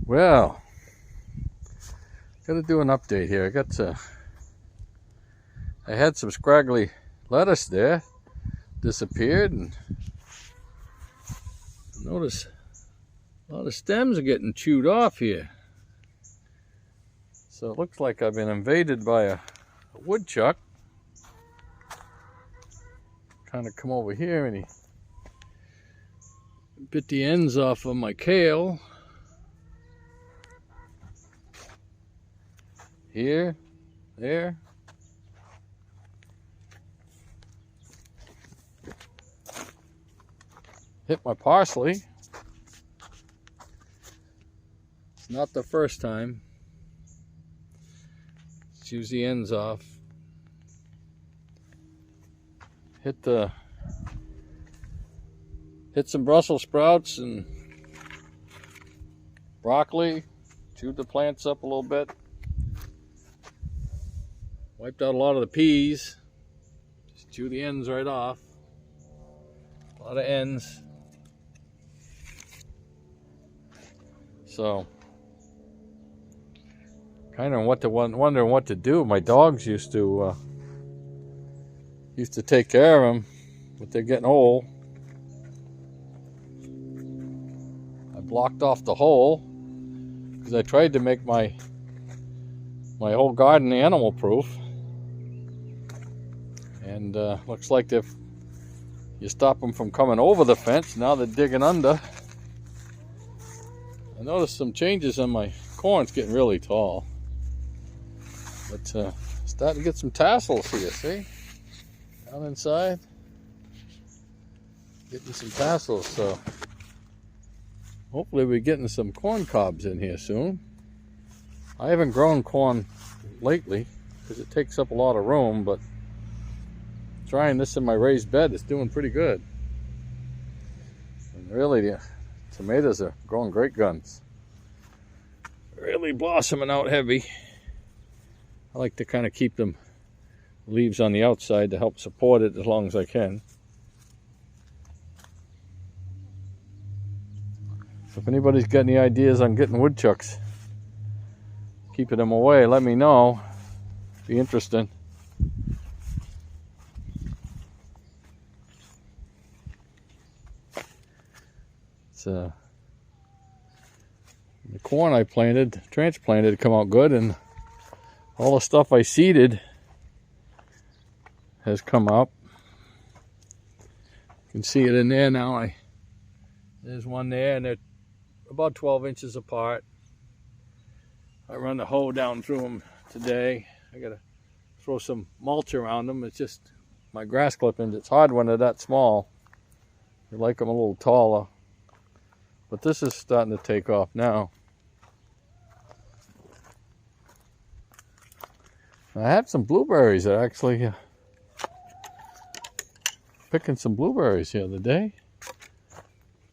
Well, gotta do an update here. I had some scraggly lettuce there, disappeared, and notice a lot of stems are getting chewed off here. So it looks like I've been invaded by a woodchuck. Kind of come over here and he bit the ends off of my kale. Here, there. Hit my parsley. It's not the first time. Chews the ends off. Hit some Brussels sprouts and broccoli. Chewed the plants up a little bit. Wiped out a lot of the peas. Just chew the ends right off. A lot of ends. So, kind of wondering what to do. My dogs used to take care of them, but they're getting old. I blocked off the hole because I tried to make my whole garden animal proof, and looks like if you stop them from coming over the fence, now they're digging under. I noticed some changes on my corn. It's getting really tall, but starting to get some tassels here. See, down inside, getting some tassels. So hopefully we're getting some corn cobs in here soon. I haven't grown corn lately because it takes up a lot of room, but trying this in my raised bed is doing pretty good. And really, the tomatoes are growing great guns. Really blossoming out heavy. I like to kind of keep them leaves on the outside to help support it as long as I can. If anybody's got any ideas on getting woodchucks, keeping them away, let me know. Be interesting. The corn I transplanted come out good, and all the stuff I seeded has come up. You can see it in there now. There's one there, and they're about 12 inches apart. I run the hoe down through them today. I gotta throw some mulch around them. It's just my grass clippings. It's hard when they're that small. I like them a little taller. But this is starting to take off now. I had some blueberries. I actually picking some blueberries the other day.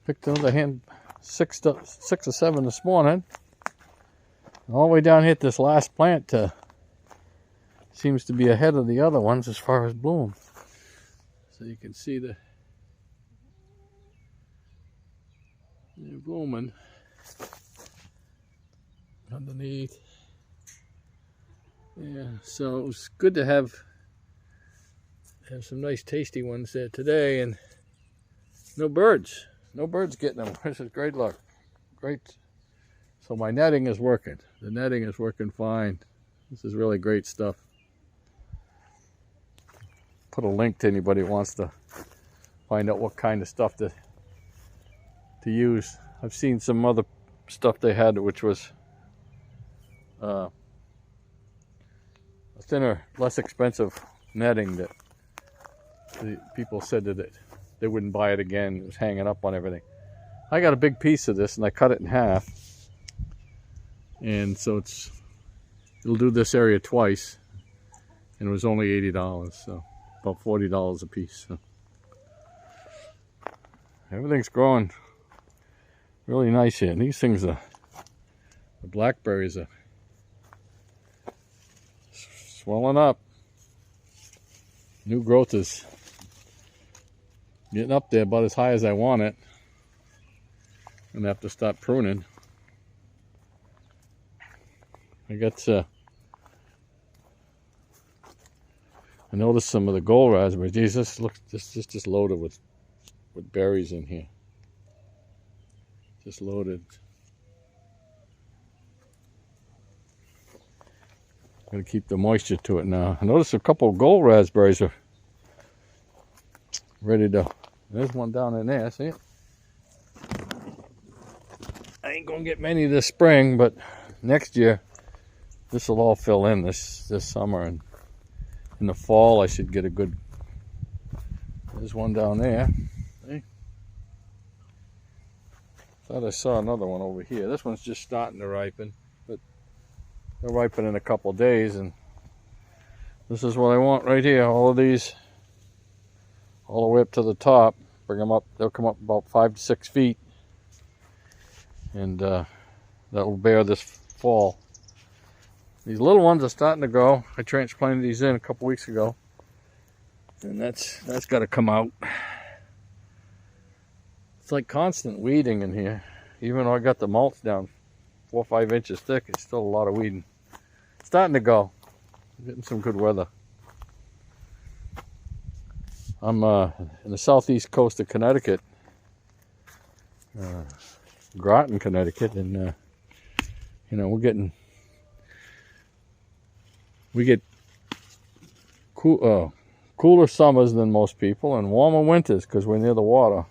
Picked another hand, six or seven this morning. All the way down here, this last plant seems to be ahead of the other ones as far as bloom. So you can see they're blooming underneath. Yeah, so it was good to have some nice tasty ones there today, and no birds getting them. This is great luck. Great. So my netting is working. The netting is working fine. This is really great stuff. Put a link to anybody who wants to find out what kind of stuff to use. I've seen some other stuff they had which was a thinner, less expensive netting that the people said that they wouldn't buy it again. It was hanging up on everything. I got a big piece of this and I cut it in half, and so it'll do this area twice, and it was only $80, so about $40 a piece. So everything's growing really nice here. And these things the blackberries are swelling up. New growth is getting up there about as high as I want it. I'm gonna have to stop pruning. I got I noticed some of the gold raspberries. Jesus, look, this is just loaded with berries in here. Just loaded. Gotta keep the moisture to it now. I noticed a couple of gold raspberries are ready to. There's one down in there. See it? I ain't gonna get many this spring, but next year this will all fill in this summer, and in the fall I should get a good. There's one down there. See? Thought I saw another one over here. This one's just starting to ripen, but they'll ripen in a couple days, and this is what I want right here. All of these, all the way up to the top. Bring them up. They'll come up about 5 to 6 feet, and that will bear this fall. These little ones are starting to go. I transplanted these in a couple weeks ago, and that's got to come out. It's like constant weeding in here. Even though I got the mulch down 4 or 5 inches thick, it's still a lot of weeding. It's starting to go. I'm getting some good weather. I'm in the southeast coast of Connecticut, Groton, Connecticut, and you know, we get cooler summers than most people, and warmer winters because we're near the water.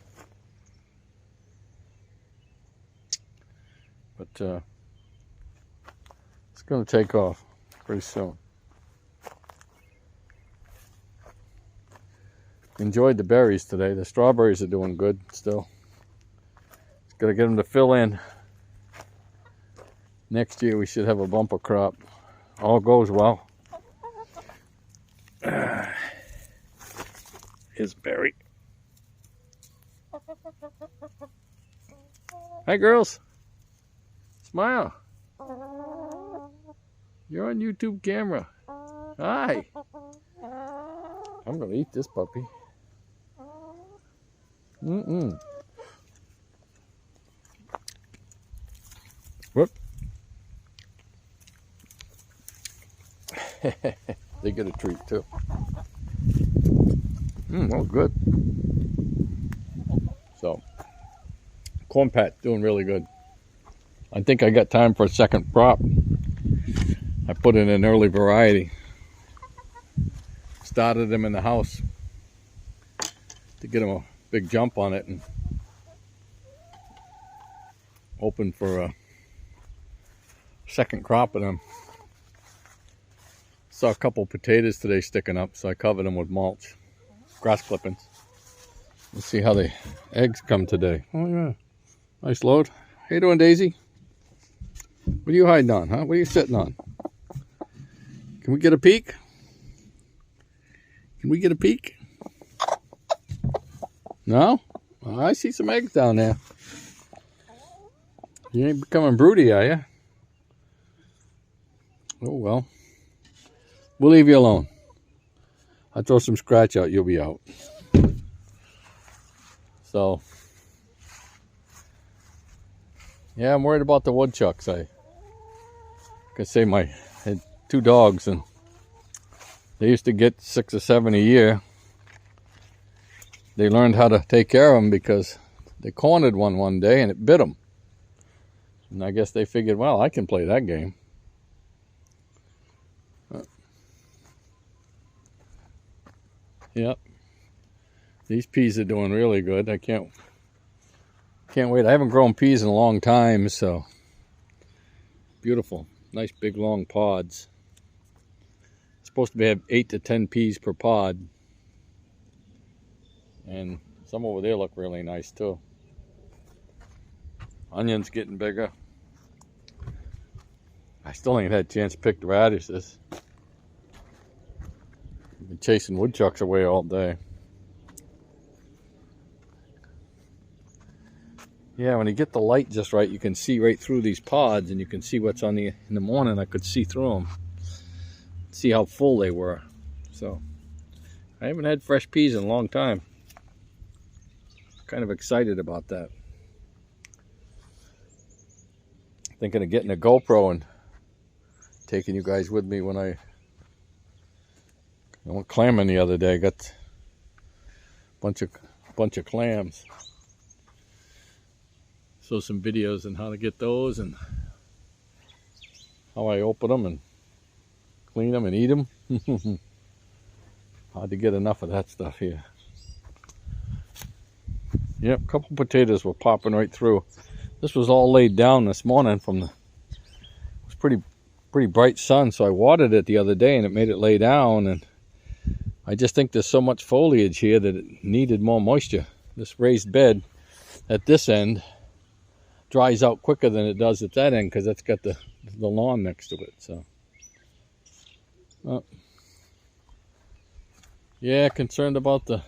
But it's going to take off pretty soon. Enjoyed the berries today. The strawberries are doing good still. Just got to get them to fill in. Next year we should have a bumper crop. All goes well. Here's Barry. Hi, girls. Smile. You're on YouTube camera. Hi. I'm going to eat this puppy. Whoop. They get a treat too. Well, good. So, corn pat doing really good. I think I got time for a second crop. I put in an early variety. Started them in the house to get them a big jump on it, and open for a second crop of them. Saw a couple potatoes today sticking up, so I covered them with mulch, grass clippings. Let's see how the eggs come today. Oh yeah, nice load. How you doing, Daisy? What are you hiding on, huh? What are you sitting on? Can we get a peek? Can we get a peek? No? Oh, I see some eggs down there. You ain't becoming broody, are you? Oh well. We'll leave you alone. I'll throw some scratch out, you'll be out. So, yeah, I'm worried about the woodchucks. I can say I had 2 dogs, and they used to get 6 or 7 a year. They learned how to take care of them because they cornered one day and it bit them. And I guess they figured, well, I can play that game. Yep. These peas are doing really good. I can't wait. I haven't grown peas in a long time, so beautiful. Nice big long pods. It's supposed to have 8 to 10 peas per pod. And some over there look really nice too. Onions getting bigger. I still ain't had a chance to pick the radishes. I've been chasing woodchucks away all day. Yeah, when you get the light just right, you can see right through these pods, and you can see what's on in the morning. I could see through them, see how full they were. So I haven't had fresh peas in a long time. Kind of excited about that. Thinking of getting a GoPro and taking you guys with me when I went clamming the other day. Got a bunch of clams. So some videos on how to get those and how I open them and clean them and eat them. Hard to get enough of that stuff here. Yep, a couple potatoes were popping right through. This was all laid down this morning from the, it was pretty bright sun, so I watered it the other day and it made it lay down, and I just think there's so much foliage here that it needed more moisture. This raised bed at this end dries out quicker than it does at that end because it's got the lawn next to it. So yeah, concerned about the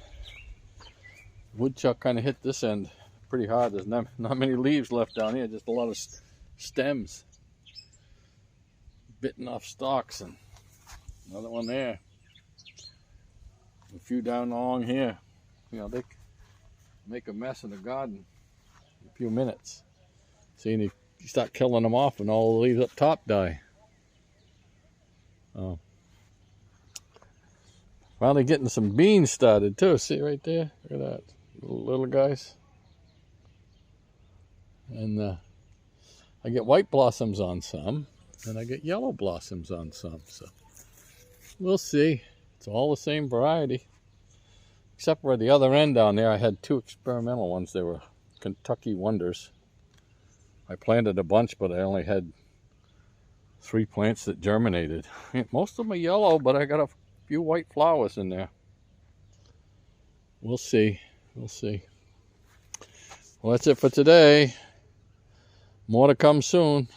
woodchuck. Kind of hit this end pretty hard. There's not many leaves left down here, just a lot of stems bitten off stalks, and another one there, a few down along here. You know, they make a mess in the garden in a few minutes. See, and you start killing them off and all the leaves up top die. Oh, finally getting some beans started too. See right there, look at that, little guys. And I get white blossoms on some, and I get yellow blossoms on some. So we'll see. It's all the same variety, except for the other end down there. I had two experimental ones. They were Kentucky Wonders. I planted a bunch, but I only had 3 plants that germinated. Most of them are yellow, but I got a few white flowers in there. We'll see. We'll see. Well, that's it for today. More to come soon.